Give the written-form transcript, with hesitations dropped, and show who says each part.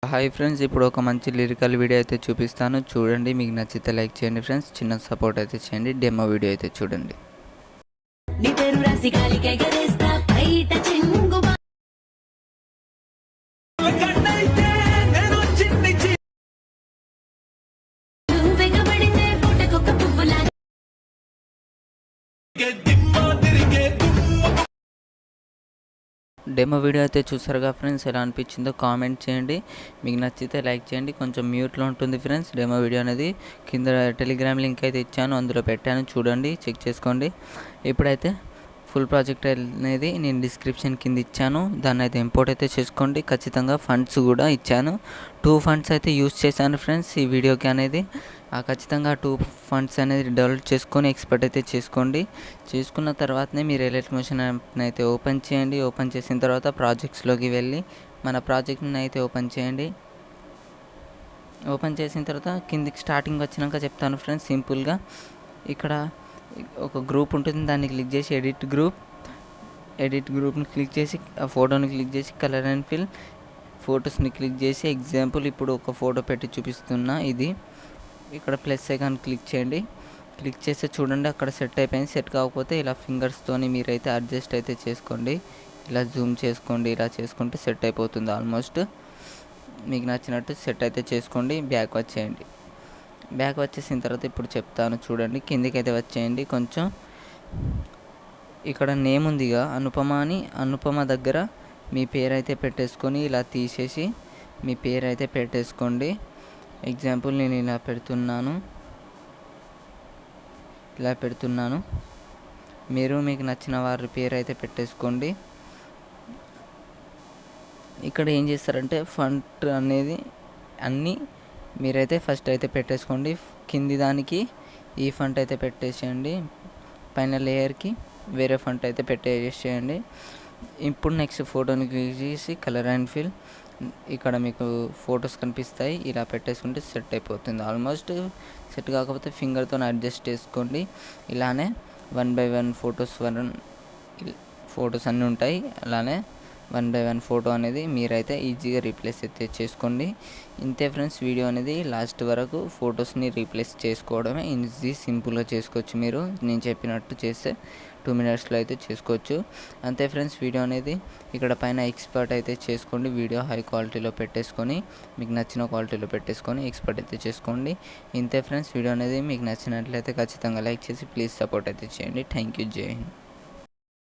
Speaker 1: Hi friends, ఇప్పుడు ఒక మంచి లిరికల్ వీడియో అయితే చూపిస్తాను, చూడండి. మీకు నచ్చితే లైక్ చేయండి ఫ్రెండ్స్, చిన్న సపోర్ట్ అయితే చేయండి. డెమో వీడియో అయితే చూడండి. డెమో వీడియో అయితే చూసారుగా ఫ్రెండ్స్, ఎలా అనిపించిందో కామెంట్ చేయండి. మీకు నచ్చితే లైక్ చేయండి. కొంచెం మ్యూట్లో ఉంటుంది ఫ్రెండ్స్. డెమో వీడియో అనేది కింద టెలిగ్రామ్ లింక్ అయితే ఇచ్చాను, అందులో పెట్టాను, చూడండి, చెక్ చేసుకోండి. ఇప్పుడైతే ఫుల్ ప్రాజెక్ట్ అనేది నేను డిస్క్రిప్షన్ కింద ఇచ్చాను, దాన్ని అయితే ఇంపోర్ట్ అయితే చేసుకోండి. ఖచ్చితంగా ఫండ్స్ కూడా ఇచ్చాను. 2 ఫండ్స్ అయితే యూస్ చేశాను ఫ్రెండ్స్ ఈ వీడియోకి అనేది. ఖచ్చితంగా 2 ఫండ్స్ అనేది డెవలప్ చేసుకొని ఎక్స్పోర్ట్ అయితే చేసుకోండి. చేసుకున్న తర్వాతనే మీరు ఎలైట్ మోషన్ యాప్ని అయితే ఓపెన్ చేయండి. ఓపెన్ చేసిన తర్వాత ప్రాజెక్ట్స్లోకి వెళ్ళి మన ప్రాజెక్ట్ని అయితే ఓపెన్ చేయండి. ఓపెన్ చేసిన తర్వాత కిందికి స్టార్టింగ్ వచ్చినాక చెప్తాను ఫ్రెండ్స్. సింపుల్గా ఇక్కడ ఒక గ్రూప్ ఉంటుంది, దాన్ని క్లిక్ చేసి ఎడిట్ గ్రూప్ని క్లిక్ చేసి ఆ ఫోటోని క్లిక్ చేసి కలర్ అండ్ ఫిల్ ఫొటోస్ని క్లిక్ చేసి ఎగ్జాంపుల్ ఇప్పుడు ఒక ఫోటో పెట్టి చూపిస్తున్నా. ఇది ఇక్కడ ప్లస్ ఐకాన్ క్లిక్ చేయండి. క్లిక్ చేస్తే చూడండి అక్కడ సెట్ అయిపోయింది. సెట్ కాకపోతే ఇలా ఫింగర్స్తోని మీరైతే అడ్జస్ట్ అయితే చేసుకోండి. ఇలా జూమ్ చేసుకోండి. ఇలా చేసుకుంటే సెట్ అయిపోతుంది. ఆల్మోస్ట్ మీకు నచ్చినట్టు సెట్ అయితే చేసుకోండి. బ్యాక్ వచ్చేయండి. బ్యాక్ వచ్చేసిన తర్వాత ఇప్పుడు చెప్తాను చూడండి. కిందికైతే వచ్చేయండి. కొంచెం ఇక్కడ నేమ్ ఉందిగా అనుపమ అని, అనుపమ దగ్గర మీ పేరు అయితే పెట్టేసుకొని ఇలా తీసేసి మీ పేరు అయితే పెట్టేసుకోండి. ఎగ్జాంపుల్ నేను ఇలా పెడుతున్నాను. మీరు మీకు నచ్చిన వారి పేరు అయితే పెట్టేసుకోండి. ఇక్కడ ఏం చేస్తారంటే ఫంట్ అనేది అన్నీ మీరైతే ఫస్ట్ అయితే పెట్టేసుకోండి. కింది దానికి ఈ ఫంట్ అయితే పెట్టేసేయండి. పైన లేయర్కి వేరే ఫంట్ అయితే పెట్టేసేయండి. ఇప్పుడు నెక్స్ట్ ఫోటోని క్లిక్ చేసి కలర్ అండ్ ఫిల్ ఇక్కడ మీకు ఫొటోస్ కనిపిస్తాయి. ఇలా పెట్టేసుకుంటే సెట్ అయిపోతుంది. ఆల్మోస్ట్ సెట్ కాకపోతే ఫింగర్తో అడ్జస్ట్ చేసుకోండి. ఇలానే 1 by 1 ఫొటోస్ అన్నీ ఉంటాయి. అలానే 1 by 1 ఫోటో అనేది మీరైతే ఈజీగా రీప్లేస్ అయితే చేసుకోండి. ఇంతే ఫ్రెండ్స్, వీడియో అనేది లాస్ట్ వరకు ఫొటోస్ని రీప్లేస్ చేసుకోవడమే ఈజీ, సింపుల్గా చేసుకోవచ్చు. మీరు నేను చెప్పినట్టు చేస్తే 2 minutesలో అయితే చేసుకోవచ్చు. అంతే ఫ్రెండ్స్, వీడియో అనేది ఇక్కడ పైన ఎక్స్పోర్ట్ అయితే చేసుకోండి. వీడియో హై క్వాలిటీలో పెట్టేసుకొని మీకు నచ్చిన క్వాలిటీలో పెట్టేసుకొని ఎక్స్పోర్ట్ అయితే చేసుకోండి. ఇంతే ఫ్రెండ్స్, వీడియో అనేది మీకు నచ్చినట్లయితే ఖచ్చితంగా లైక్ చేసి ప్లీజ్ సపోర్ట్ అయితే చేయండి. Thank you. జై హింద్.